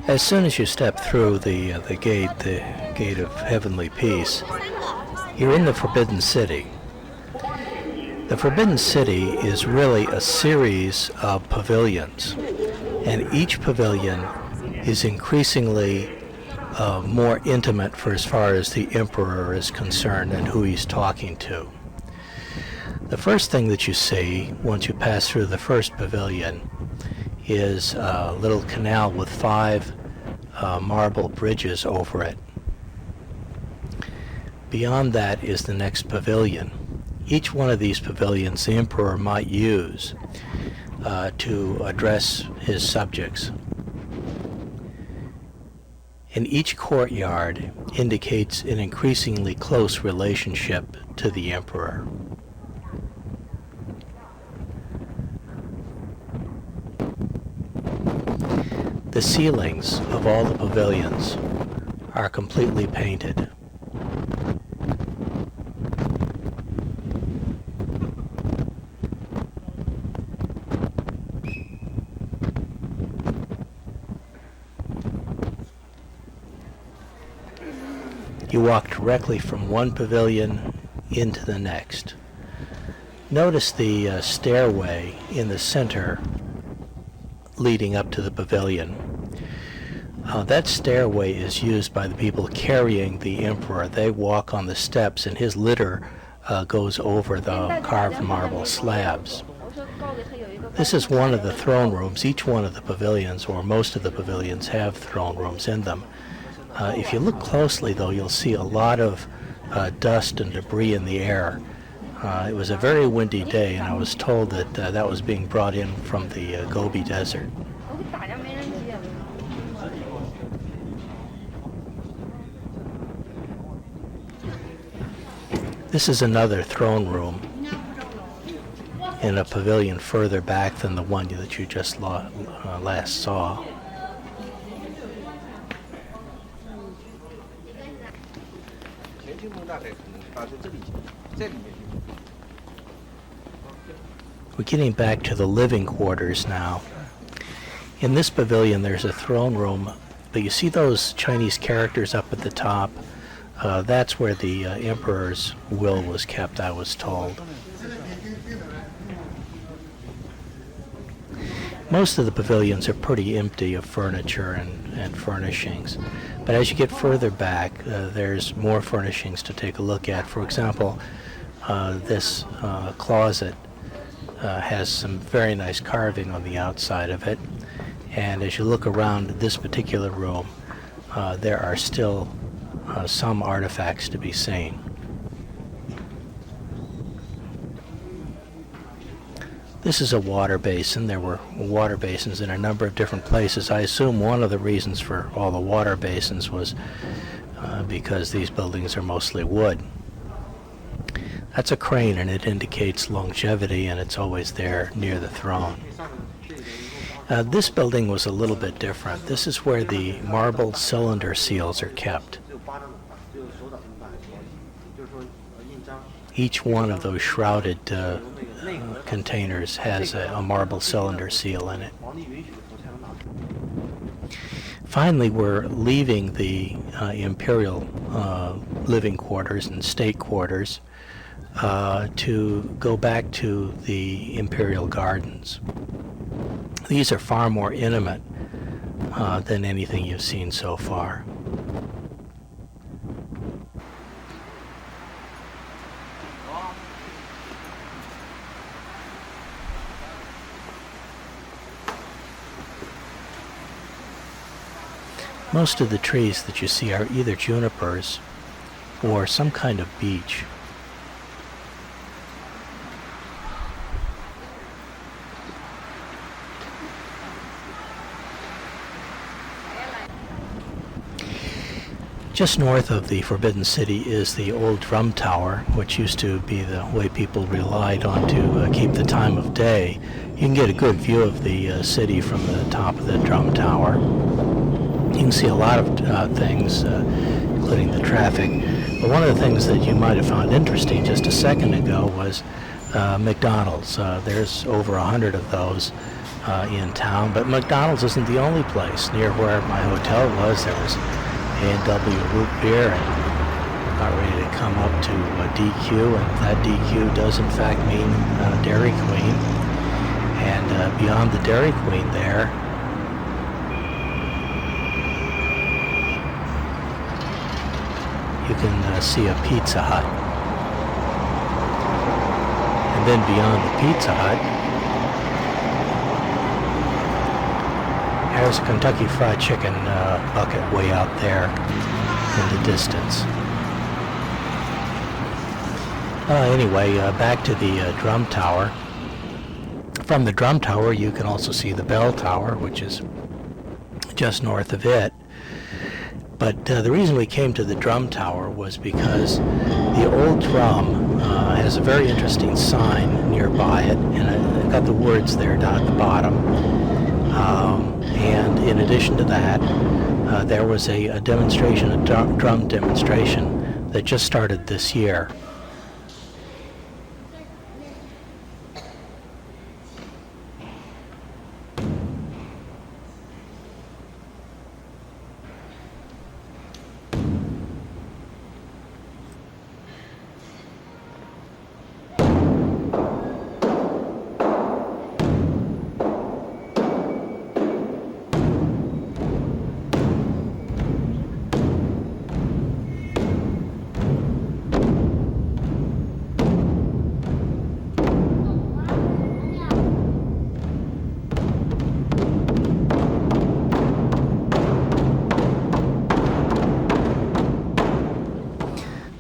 As soon as you step through the gate of heavenly peace, you're in the Forbidden City. The Forbidden City is really a series of pavilions, and each pavilion is increasingly more intimate for as far as the emperor is concerned and who he's talking to. The first thing that you see once you pass through the first pavilion is a little canal with 5 marble bridges over it. Beyond that is the next pavilion. Each one of these pavilions the emperor might use to address his subjects. And each courtyard indicates an increasingly close relationship to the emperor. The ceilings of all the pavilions are completely painted. You walk directly from one pavilion into the next. Notice the stairway in the center leading up to the pavilion. That stairway is used by the people carrying the emperor. They walk on the steps and his litter goes over the carved marble slabs. This is one of the throne rooms. Each one of the pavilions, or most of the pavilions, have throne rooms in them. If you look closely, though, you'll see a lot of dust and debris in the air. It was a very windy day, and I was told that that was being brought in from the Gobi Desert. This is another throne room in a pavilion further back than the one that you just last saw. We're getting back to the living quarters now. In this pavilion there's a throne room, but you see those Chinese characters up at the top? That's where the emperor's will was kept, I was told. Most of the pavilions are pretty empty of furniture and furnishings. But as you get further back, there's more furnishings to take a look at. For example, this closet has some very nice carving on the outside of it. And as you look around this particular room, there are still some artifacts to be seen. This is a water basin. There were water basins in a number of different places. I assume one of the reasons for all the water basins was because these buildings are mostly wood. That's a crane, and it indicates longevity, and it's always there near the throne. This building was a little bit different. This is where the marble cylinder seals are kept. Each one of those shrouded containers has a marble cylinder seal in it. Finally, we're leaving the imperial living quarters and state quarters to go back to the imperial gardens. These are far more intimate than anything you've seen so far. Most of the trees that you see are either junipers or some kind of beech. Just north of the Forbidden City is the old drum tower, which used to be the way people relied on to keep the time of day. You can get a good view of the city from the top of the drum tower. You can see a lot of things, including the traffic. But one of the things that you might have found interesting just a second ago was McDonald's. There's over 100 of those in town, but McDonald's isn't the only place. Near where my hotel was, there was A&W Root Beer, and about ready to come up to DQ, and that DQ does in fact mean Dairy Queen. And beyond the Dairy Queen there, you can see a Pizza Hut. And then beyond the Pizza Hut, there's a Kentucky Fried Chicken bucket way out there in the distance. Anyway, back to the drum tower. From the drum tower, you can also see the bell tower, which is just north of it. But the reason we came to the drum tower was because the old drum has a very interesting sign nearby it, and I got the words there down at the bottom. And in addition to that, there was a demonstration, a drum demonstration that just started this year.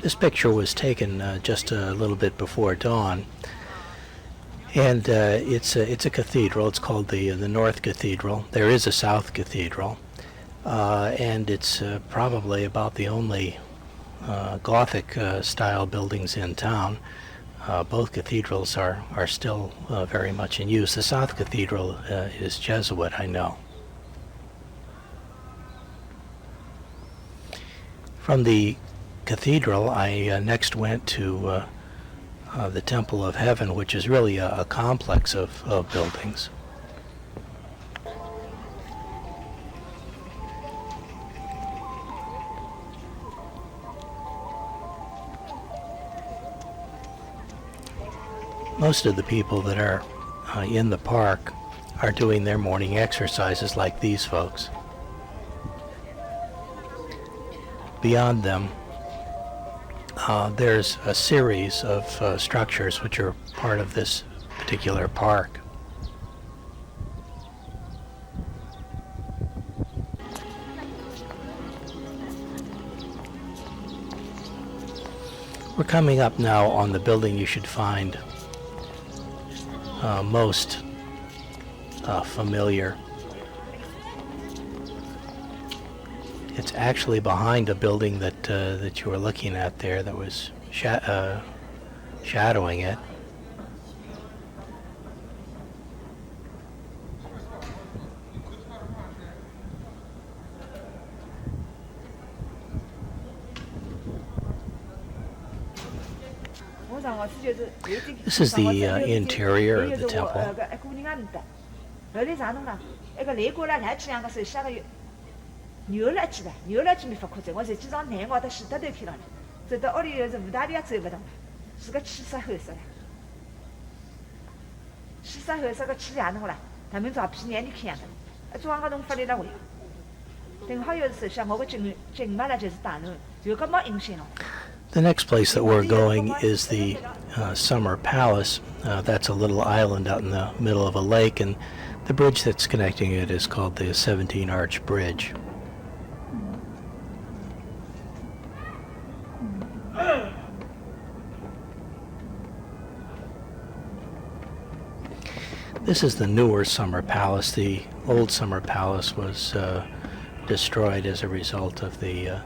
This picture was taken just a little bit before dawn, and it's a cathedral. It's called the North Cathedral. There is a South Cathedral, and it's probably about the only Gothic style buildings in town. Both cathedrals are still very much in use. The South Cathedral is Jesuit, I know. From the cathedral, I next went to the Temple of Heaven, which is really a complex of buildings. Most of the people that are in the park are doing their morning exercises like these folks. Beyond them, there's a series of structures which are part of this particular park. We're coming up now on the building you should find most familiar. It's actually behind a building that you were looking at there that was shadowing it. This is the interior of the temple. The next place that we're going is the Summer Palace. That's a little island out in the middle of a lake, and the bridge that's connecting it is called the 17-Arch Bridge. This is the newer Summer Palace. The old Summer Palace was destroyed as a result of the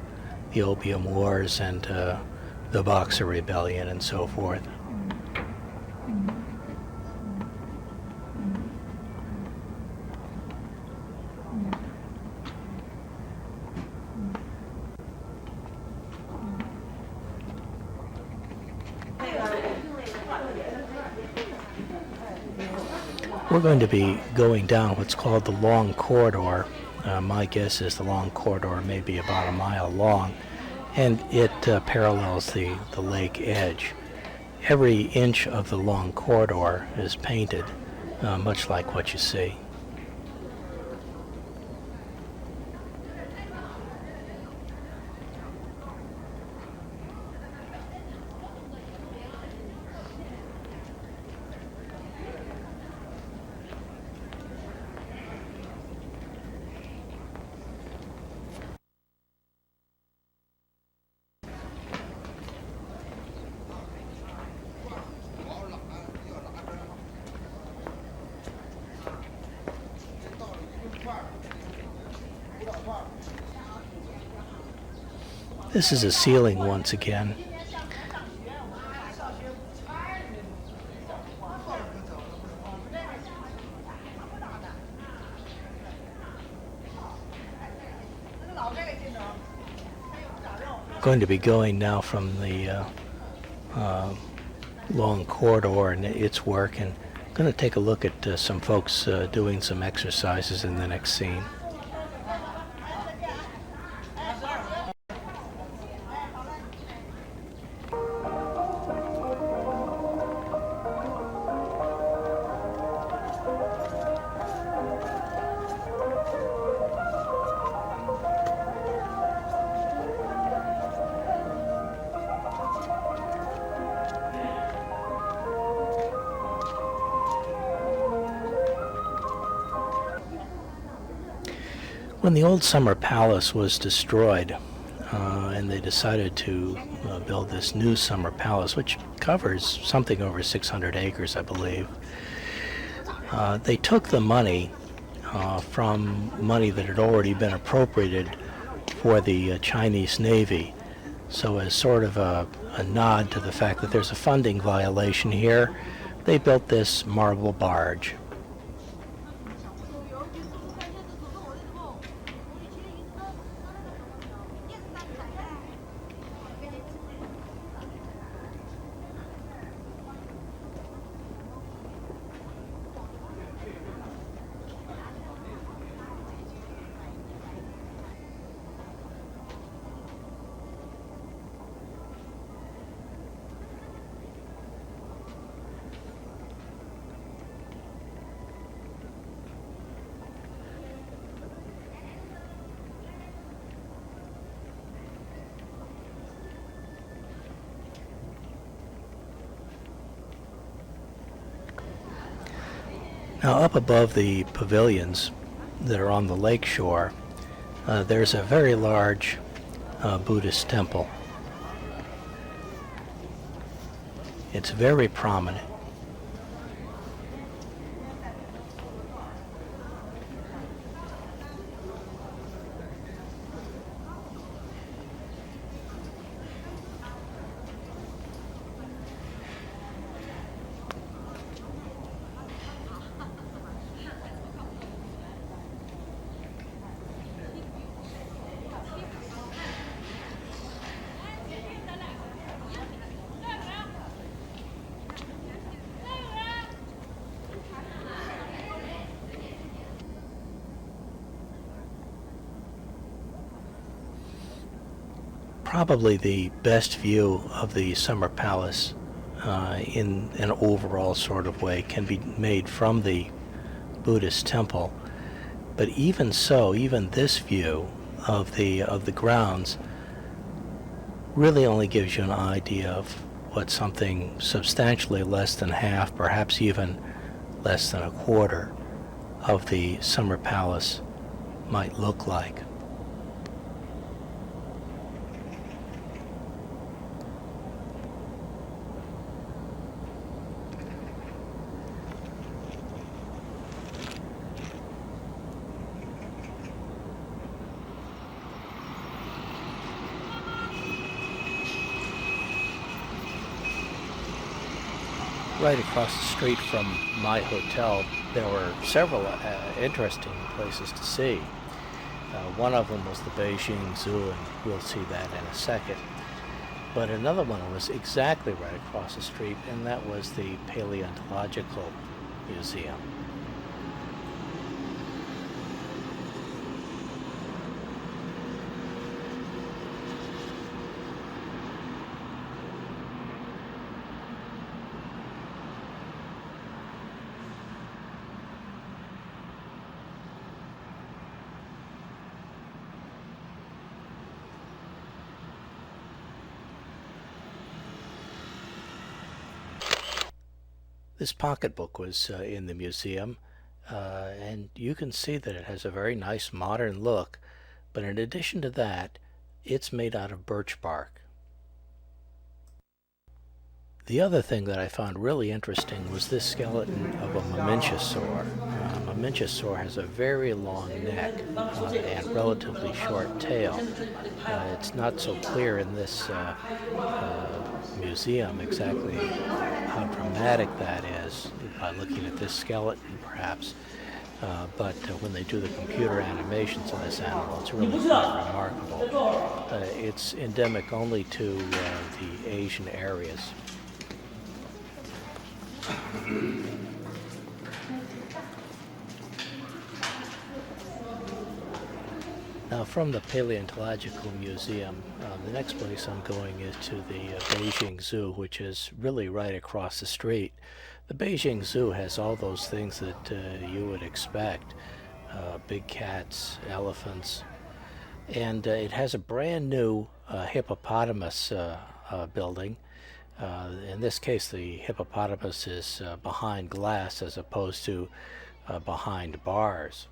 Opium Wars and the Boxer Rebellion and so forth. We're going to be going down what's called the Long Corridor. My guess is the Long Corridor may be about a mile long, and it parallels the lake edge. Every inch of the Long Corridor is painted, much like what you see. This is a ceiling once again. Going to be going now from the Long Corridor and its work, and going to take a look at some folks doing some exercises in the next scene. When the old summer palace was destroyed, and they decided to build this new summer palace, which covers something over 600 acres, I believe, they took the money from money that had already been appropriated for the Chinese Navy. So as sort of a nod to the fact that there's a funding violation here, they built this marble barge. Now, up above the pavilions that are on the lake shore, there's a very large Buddhist temple. It's very prominent. Probably the best view of the summer palace in an overall sort of way can be made from the Buddhist temple. But even so, even this view of the grounds really only gives you an idea of what something substantially less than half, perhaps even less than a quarter of the summer palace might look like. Right across the street from my hotel, there were several interesting places to see. One of them was the Beijing Zoo, and we'll see that in a second. But another one was exactly right across the street, and that was the Paleontological Museum. This pocketbook was in the museum, and you can see that it has a very nice modern look, but in addition to that, it's made out of birch bark. The other thing that I found really interesting was this skeleton of a mamenchisaur. Mamenchisaur has a very long neck and relatively short tail. It's not so clear in this museum exactly how dramatic that is by looking at this skeleton, perhaps. But when they do the computer animations of this animal, it's really quite remarkable. It's endemic only to the Asian areas. Now, from the Paleontological Museum, the next place I'm going is to the Beijing Zoo, which is really right across the street. The Beijing Zoo has all those things that you would expect, big cats, elephants, and it has a brand new hippopotamus building. In this case, the hippopotamus is behind glass as opposed to behind bars.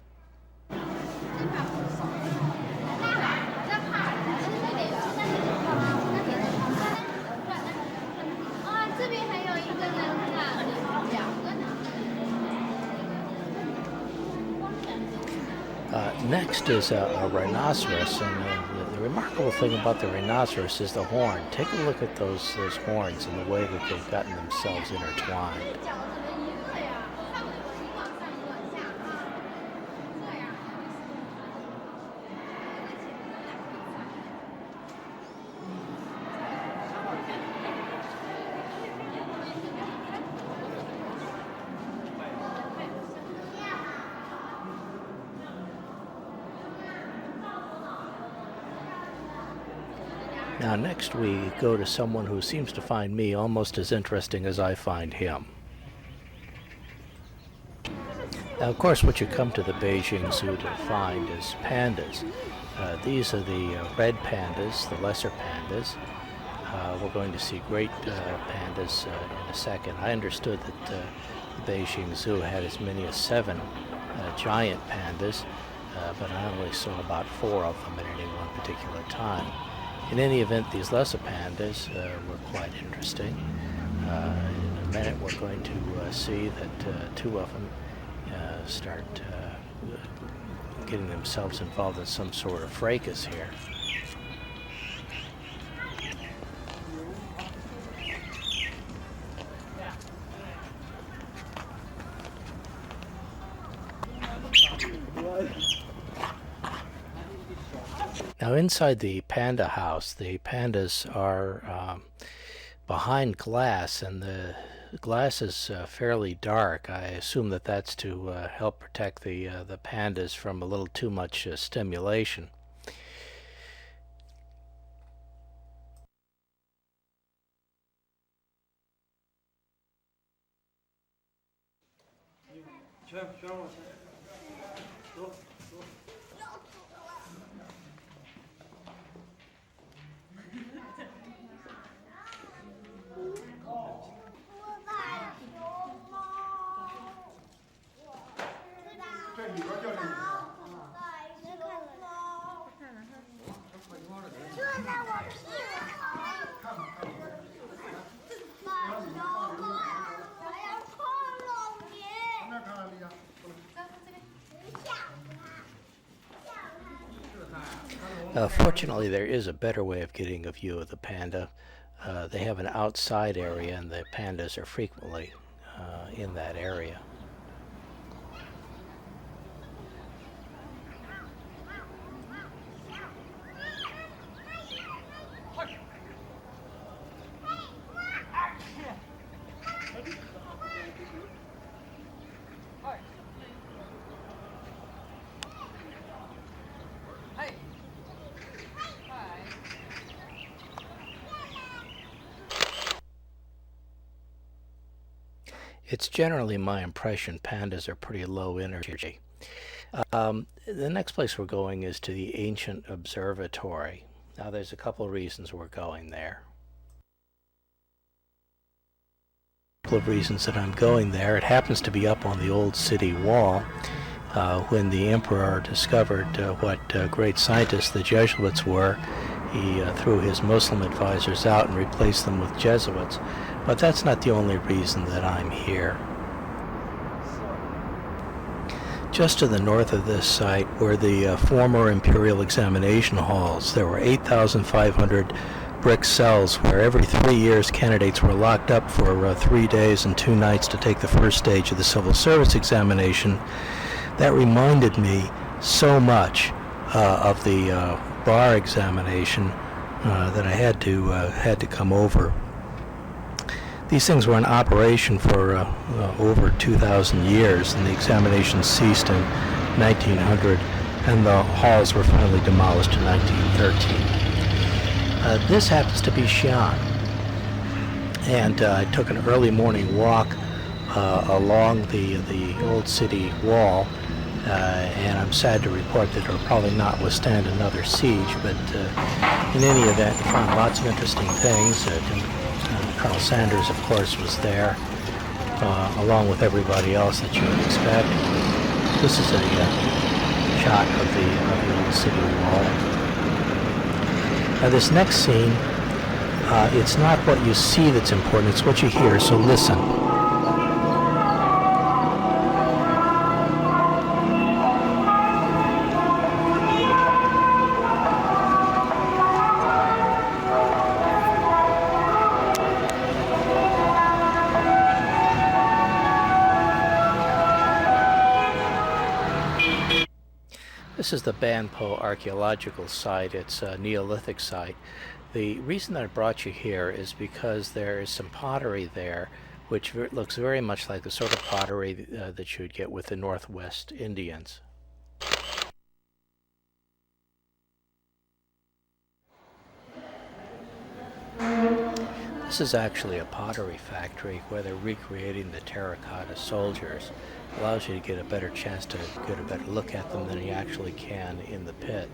Next is a rhinoceros, and the remarkable thing about the rhinoceros is the horn. Take a look at those horns and the way that they've gotten themselves intertwined. Now next we go to someone who seems to find me almost as interesting as I find him. Now of course what you come to the Beijing Zoo to find is pandas. These are the red pandas, the lesser pandas. We're going to see great pandas in a second. I understood that the Beijing Zoo had as many as 7 giant pandas, but I only saw about 4 of them at any one particular time. In any event, these lesser pandas were quite interesting. In a minute we're going to see that 2 of them start getting themselves involved in some sort of fracas here. Now inside the panda house, the pandas are behind glass, and the glass is fairly dark. I assume that that's to help protect the pandas from a little too much stimulation. Fortunately, there is a better way of getting a view of the panda. They have an outside area, and the pandas are frequently in that area. It's generally my impression pandas are pretty low energy. The next place we're going is to the Ancient Observatory. Now there's a couple of reasons we're going there. couple of reasons that I'm going there. It happens to be up on the old city wall. When the emperor discovered what great scientists the Jesuits were, he threw his Muslim advisors out and replaced them with Jesuits. But that's not the only reason that I'm here. Just to the north of this site were the former Imperial Examination Halls. There were 8,500 brick cells where every 3 years candidates were locked up for 3 days and 2 nights to take the first stage of the civil service examination. That reminded me so much of the bar examination that I had to come over. These things were in operation for over 2,000 years, and the examinations ceased in 1900, and the halls were finally demolished in 1913. This happens to be Xi'an, and I took an early morning walk along the old city wall, and I'm sad to report that it'll probably not withstand another siege, but in any event, I found lots of interesting things. Colonel Sanders, of course, was there, along with everybody else that you would expect. This is a shot of the old city wall. Now this next scene, it's not what you see that's important, it's what you hear, so listen. This is the Banpo archaeological site. It's a Neolithic site. The reason that I brought you here is because there is some pottery there which looks very much like the sort of pottery that you would get with the Northwest Indians. This is actually a pottery factory where they're recreating the terracotta soldiers. It allows you to get a better chance to get a better look at them than you actually can in the pit.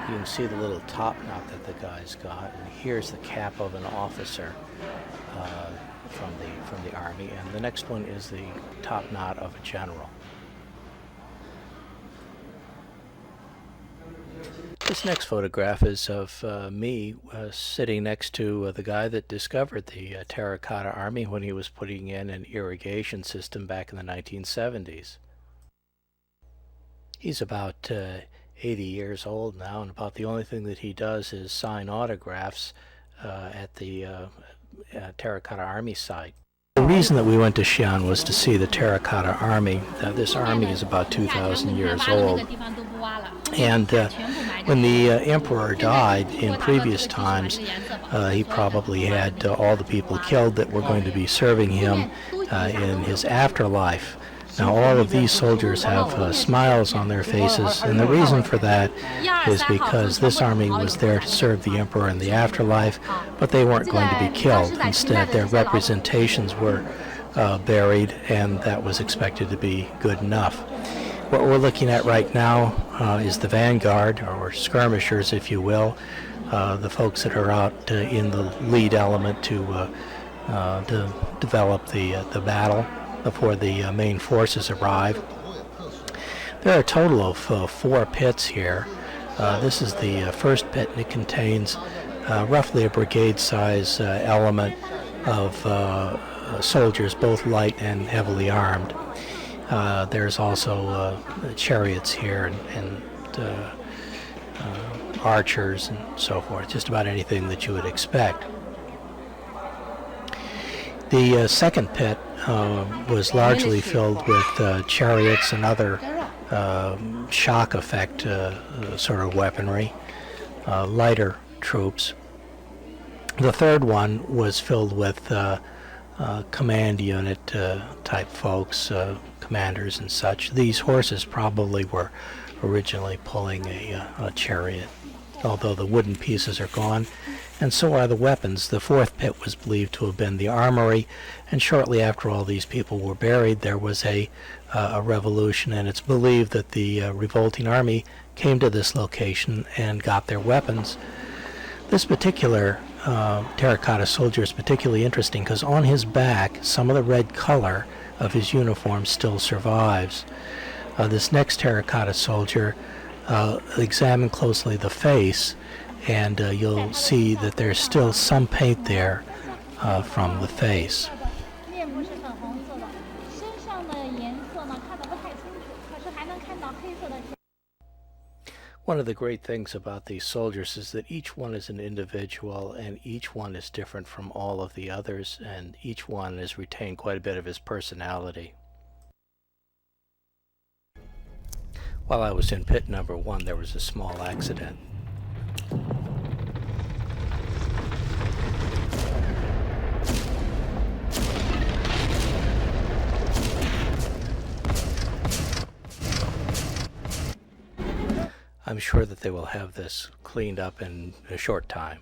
You can see the little top knot that the guy's got, and here's the cap of an officer from the army, and the next one is the top knot of a general. This next photograph is of me sitting next to the guy that discovered the Terracotta Army when he was putting in an irrigation system back in the 1970s. He's about 80 years old now, and about the only thing that he does is sign autographs at the Terracotta Army site. The reason that we went to Xi'an was to see the Terracotta Army. This army is about 2,000 years old. And when the emperor died in previous times, he probably had all the people killed that were going to be serving him in his afterlife. Now all of these soldiers have smiles on their faces, and the reason for that is because this army was there to serve the emperor in the afterlife, but they weren't going to be killed. Instead, their representations were buried, and that was expected to be good enough. What we're looking at right now is the vanguard, or skirmishers, if you will, the folks that are out in the lead element to develop the battle before the main forces arrive. There are a total of 4 pits here. This is the first pit, and it contains roughly a brigade-size element of soldiers, both light and heavily armed. There's also chariots here and archers and so forth, just about anything that you would expect. The second pit was largely filled with chariots and other shock effect sort of weaponry, lighter troops. The third one was filled with command unit type folks, commanders and such. These horses probably were originally pulling a chariot, although the wooden pieces are gone, and so are the weapons. The fourth pit was believed to have been the armory, and shortly after all these people were buried, there was a revolution, and it's believed that the revolting army came to this location and got their weapons. This particular terracotta soldier is particularly interesting because on his back, some of the red color of his uniform still survives. This next terracotta soldier, examine closely the face, and you'll see that there's still some paint there from the face. One of the great things about these soldiers is that each one is an individual, and each one is different from all of the others, and each one has retained quite a bit of his personality. While I was in pit number 1, there was a small accident. I'm sure that they will have this cleaned up in a short time.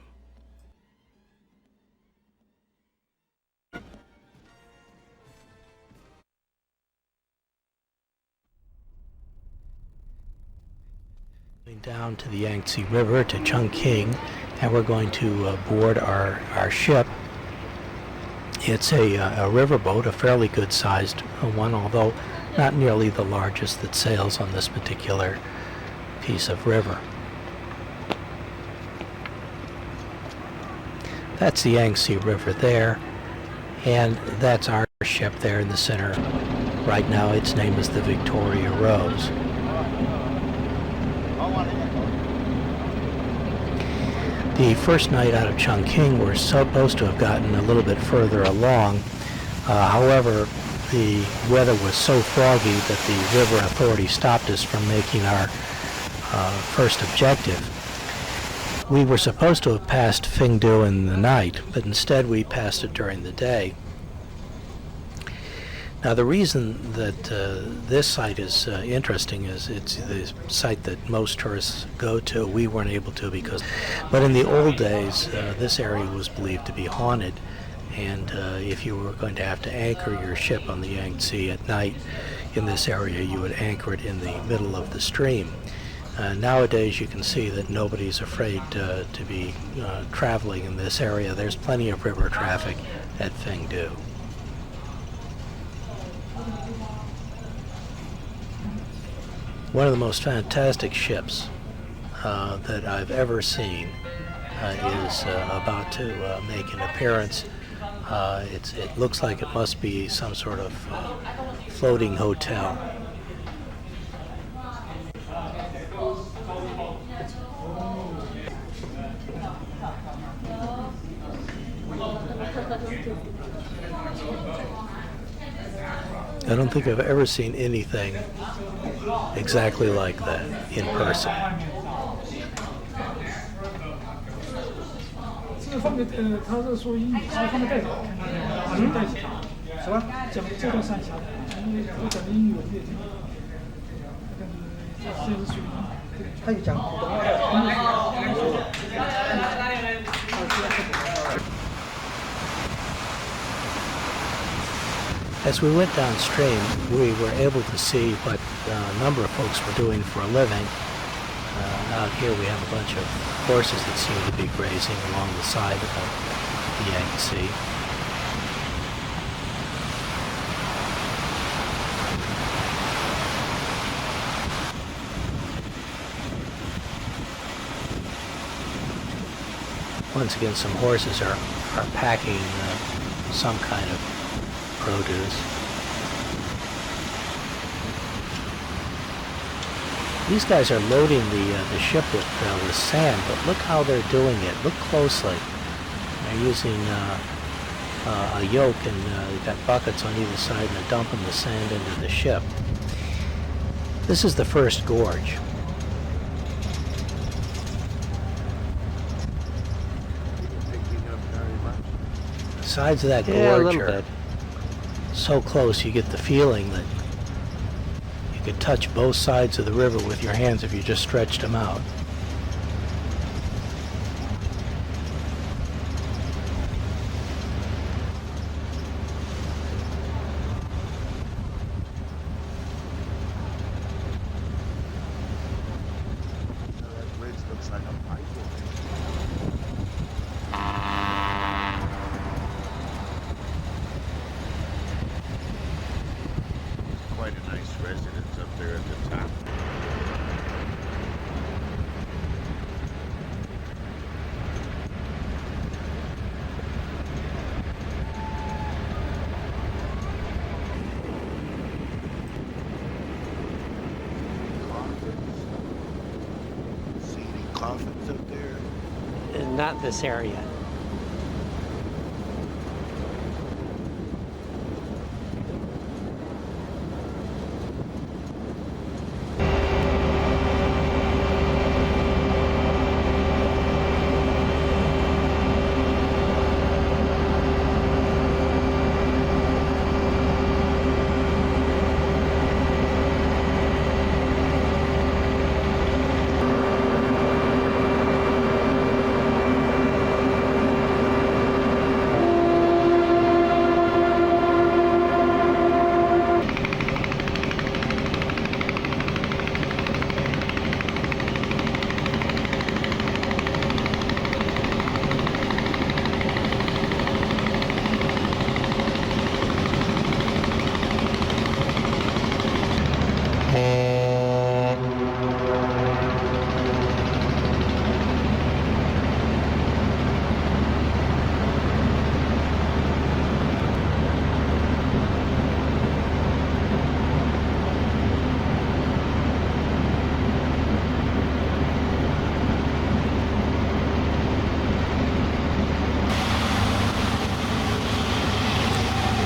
Down to the Yangtze River to Chongqing, and we're going to board our ship. It's a riverboat, a fairly good-sized one, although not nearly the largest that sails on this particular piece of river. That's the Yangtze River there, and that's our ship there in the center. Right now its name is the Victoria Rose. The first night out of Chongqing, we're supposed to have gotten a little bit further along. However, the weather was so foggy that the river authority stopped us from making our first objective. We were supposed to have passed Fengdu in the night, but instead we passed it during the day. Now the reason that this site is interesting is it's the site that most tourists go to. We weren't able to but in the old days this area was believed to be haunted, and if you were going to have to anchor your ship on the Yangtze at night in this area, you would anchor it in the middle of the stream. Nowadays you can see that nobody's afraid to be traveling in this area. There's plenty of river traffic at Fengdu. One of the most fantastic ships that I've ever seen is about to make an appearance. It looks like it must be some sort of floating hotel. I don't think I've ever seen anything exactly like that in person. As we went downstream, we were able to see what a number of folks were doing for a living. Out here we have a bunch of horses that seem to be grazing along the side of the Yangtze. Once again, some horses are packing some kind of produce. These guys are loading the ship with sand, but look how they're doing it. Look closely. They're using a yoke, and they've got buckets on either side, and they're dumping the sand into the ship. This is the first gorge. The sides of that gorge are so close you get the feeling that you could touch both sides of the river with your hands if you just stretched them out. That bridge looks like a pipe. coffins up there? Not this area.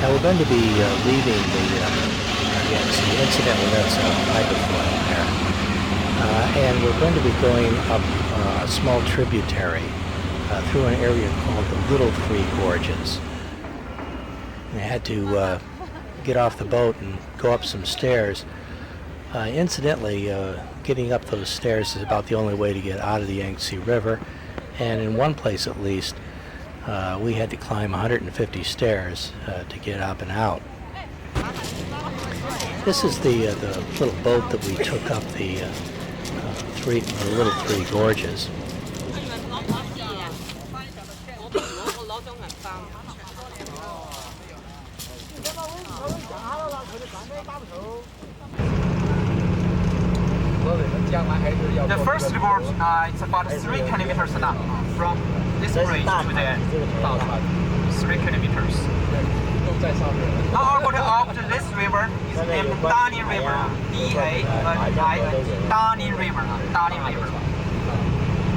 Now we're going to be leaving the Yangtze. Incidentally, that's a hydrofoil there. And we're going to be going up a small tributary through an area called the Little Three Gorges. And I had to get off the boat and go up some stairs. Incidentally, getting up those stairs is about the only way to get out of the Yangtze River. And in one place at least, we had to climb 150 stairs to get up and out. This is the little boat that we took up the Little Three Gorges. The first gorge it's about 3 kilometers long from this bridge to the 3 kilometers. Now over to this river is named Dani River, D-A-N-I-N, Dani River, Dani River.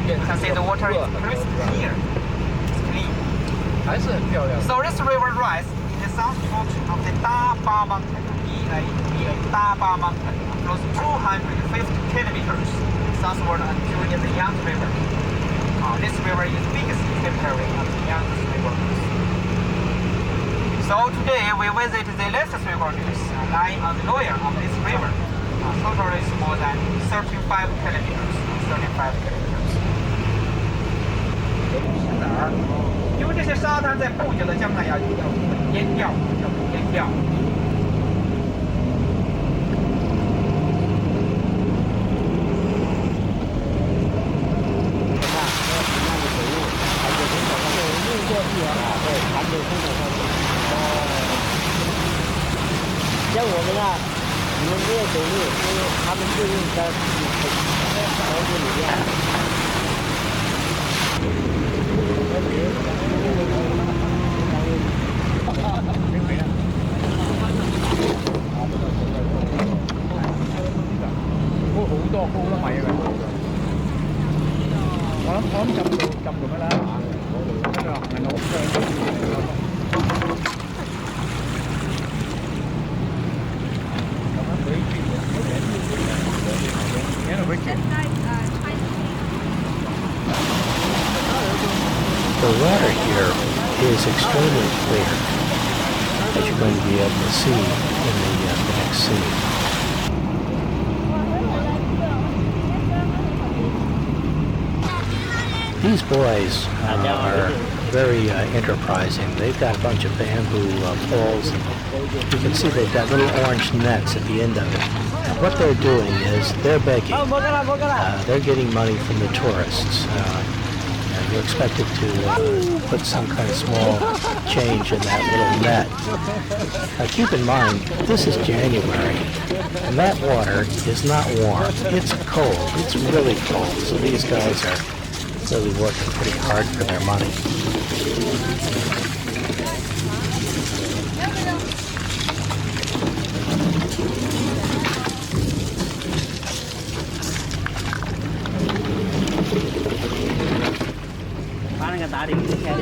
You can see the water is crystal clear, it's clean. So this river rises in the south foot of the Da Ba Mountain, D-A-B-A, Da Ba Mountain, across 250 kilometers southward until near the Yangtze River. This river is the biggest tributary of the Yangtze River. So today we visit the last three gorges lying on the lower of this river. Total is more than 35 kilometers. 35 kilometers. 因为这些沙滩在不久的将来要淹掉，淹掉。像我们啊，你们没有走路，因为他们就用在房子里面。好多高得米嘅，我諗浸到乜啦？跟住係攞The water here is extremely clear, as you're going to be able to see in the next scene. These boys are very enterprising. They've got a bunch of bamboo poles, and you can see they've got little orange nets at the end of it. And what they're doing is they're begging. They're getting money from the tourists. You're expected to put some kind of small change in that little net. Now keep in mind, this is January, and that water is not warm. It's cold. It's really cold. So these guys are really working pretty hard for their money. 个打领先的，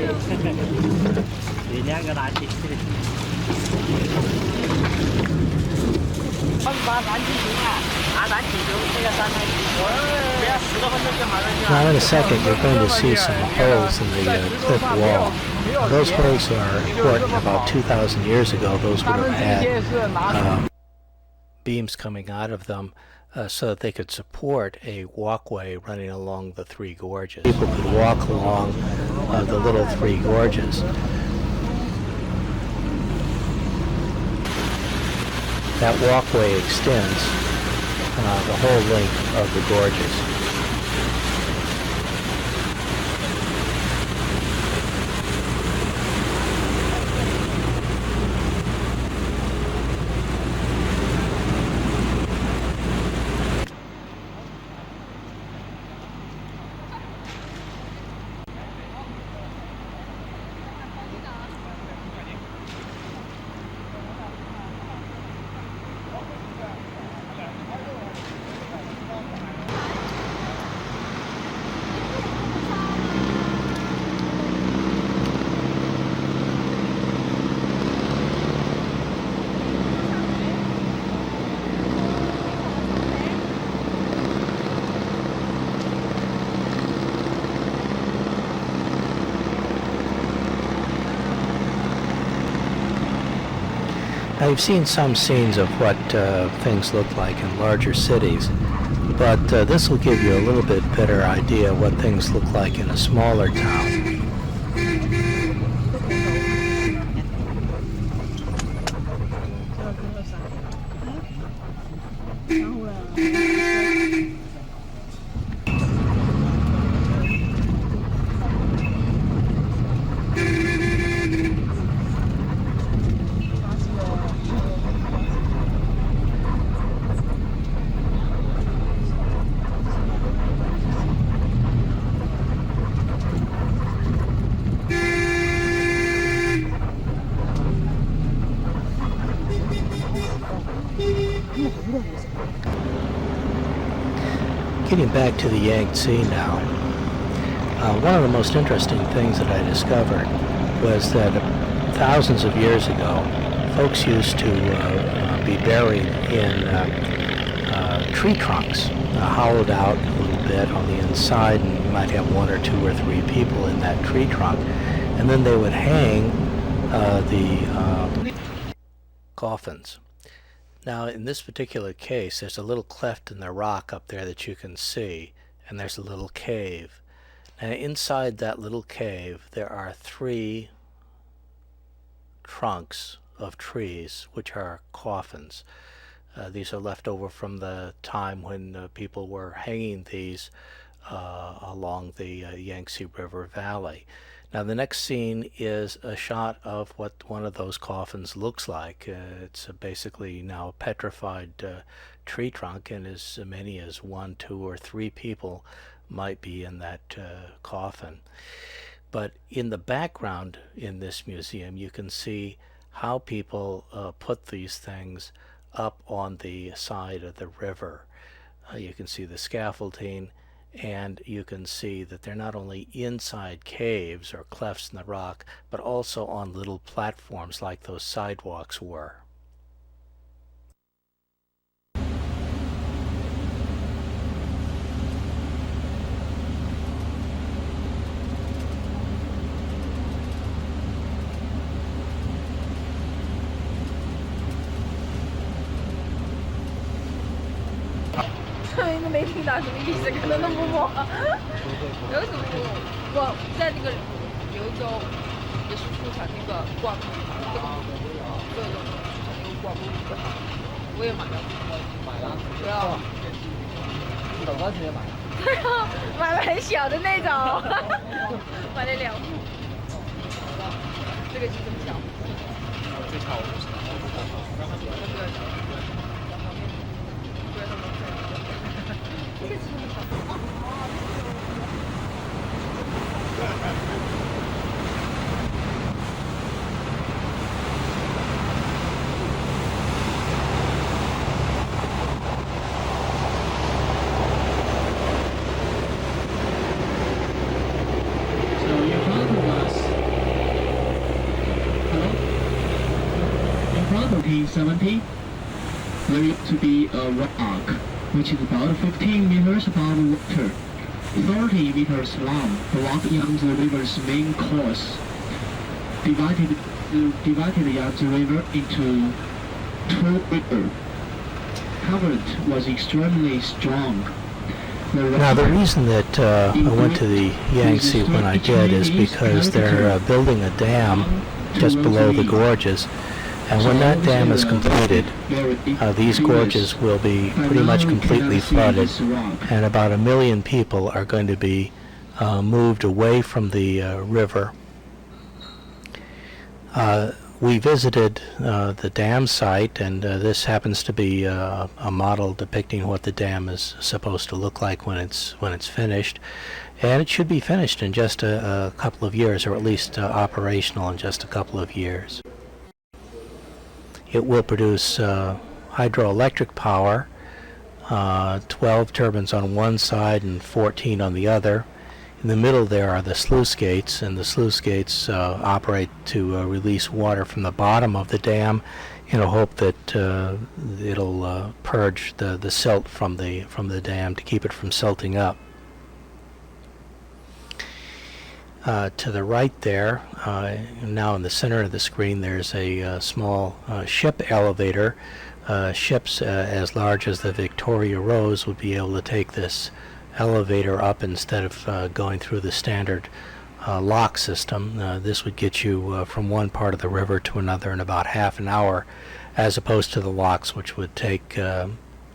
对2个打起。把山体修啊，爬山体修这个山体，不要10多分钟就爬上去了。Now in a second you're going to see some holes in the cliff wall. Those holes are important. About 2,000 years ago, those would have had beams coming out of them so that they could support a walkway running along the Three Gorges. People could walk along the little Three Gorges. That walkway extends the whole length of the gorges. Now you've seen some scenes of what things look like in larger cities, but this will give you a little bit better idea of what things look like in a smaller town. Getting back to the Yangtze now, one of the most interesting things that I discovered was that thousands of years ago, folks used to be buried in tree trunks, hollowed out a little bit on the inside, and you might have 1 or 2 or 3 people in that tree trunk, and then they would hang the coffins. Now, in this particular case, there's a little cleft in the rock up there that you can see, and there's a little cave. Now, inside that little cave, there are 3 trunks of trees, which are coffins. These are left over from the time when people were hanging these along the Yangtze River Valley. Now the next scene is a shot of what one of those coffins looks like. It's basically now a petrified tree trunk, and as many as 1, 2, or 3 people might be in that coffin. But in the background in this museum you can see how people put these things up on the side of the river. You can see the scaffolding, and you can see that they're not only inside caves or clefts in the rock, but also on little platforms like those sidewalks were. 1970, believed to be a rock, which is about 15 meters above water, 30 meters long, blocked Yangtze River's main course, divided the Yangtze River into two rivers. Current was extremely strong. Now, the reason that I went to the Yangtze when I did is because they're building a dam just below the gorges, and when that dam is completed, these gorges will be pretty much completely flooded, and about 1 million people are going to be moved away from the river. We visited the dam site, and this happens to be a model depicting what the dam is supposed to look like when it's finished, and it should be finished in just a couple of years, or at least operational in just a couple of years. It will produce hydroelectric power, 12 turbines on one side and 14 on the other. In the middle there are the sluice gates, and the sluice gates operate to release water from the bottom of the dam in a hope that it'll purge the silt from the dam to keep it from silting up. To the right there, now in the center of the screen, there's a small ship elevator. Ships as large as the Victoria Rose would be able to take this elevator up instead of going through the standard lock system. This would get you from one part of the river to another in about half an hour, as opposed to the locks, which would take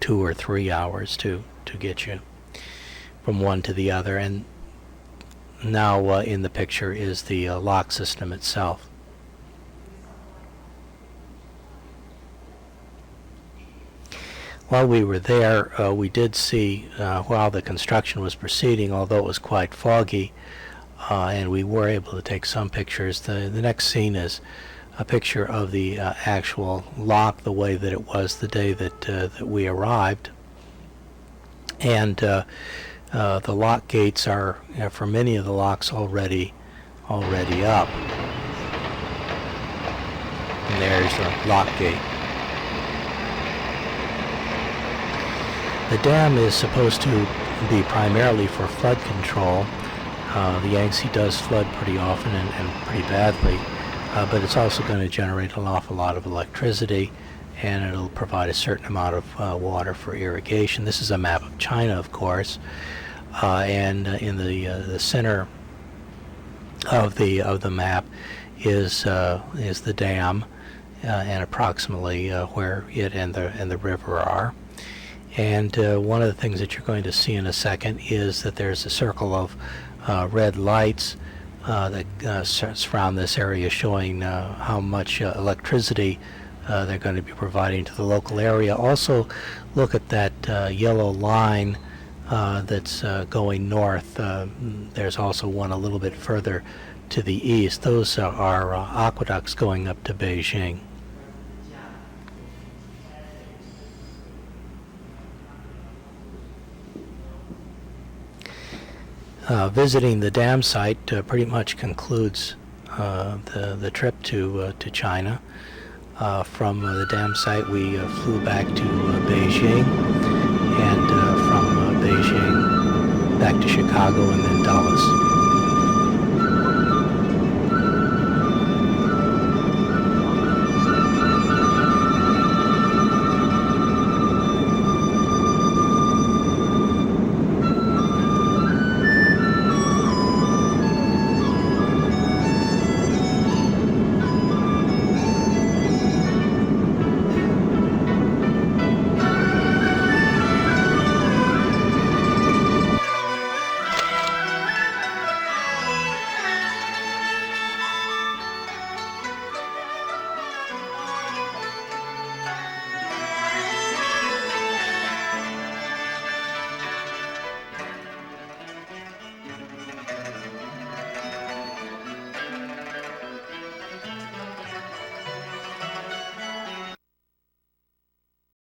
2 or 3 hours to get you from one to the other. And now in the picture is the lock system itself. While we were there, we did see, while the construction was proceeding, although it was quite foggy, and we were able to take some pictures. The next scene is a picture of the actual lock, the way that it was the day that we arrived. And the lock gates are, for many of the locks, already up. And there's the lock gate. The dam is supposed to be primarily for flood control. The Yangtze does flood pretty often and pretty badly, but it's also going to generate an awful lot of electricity, and it'll provide a certain amount of water for irrigation. This is a map of China, of course, and in the center of the map is the dam, and approximately where it and the river are. And one of the things that you're going to see in a second is that there's a circle of red lights that surround this area, showing how much electricity they're going to be providing to the local area. Also, look at that yellow line that's going north. There's also one a little bit further to the east. Those are aqueducts going up to Beijing. Visiting the dam site pretty much concludes the trip to China. From the dam site, we flew back to Beijing, and from Beijing back to Chicago and then Dulles.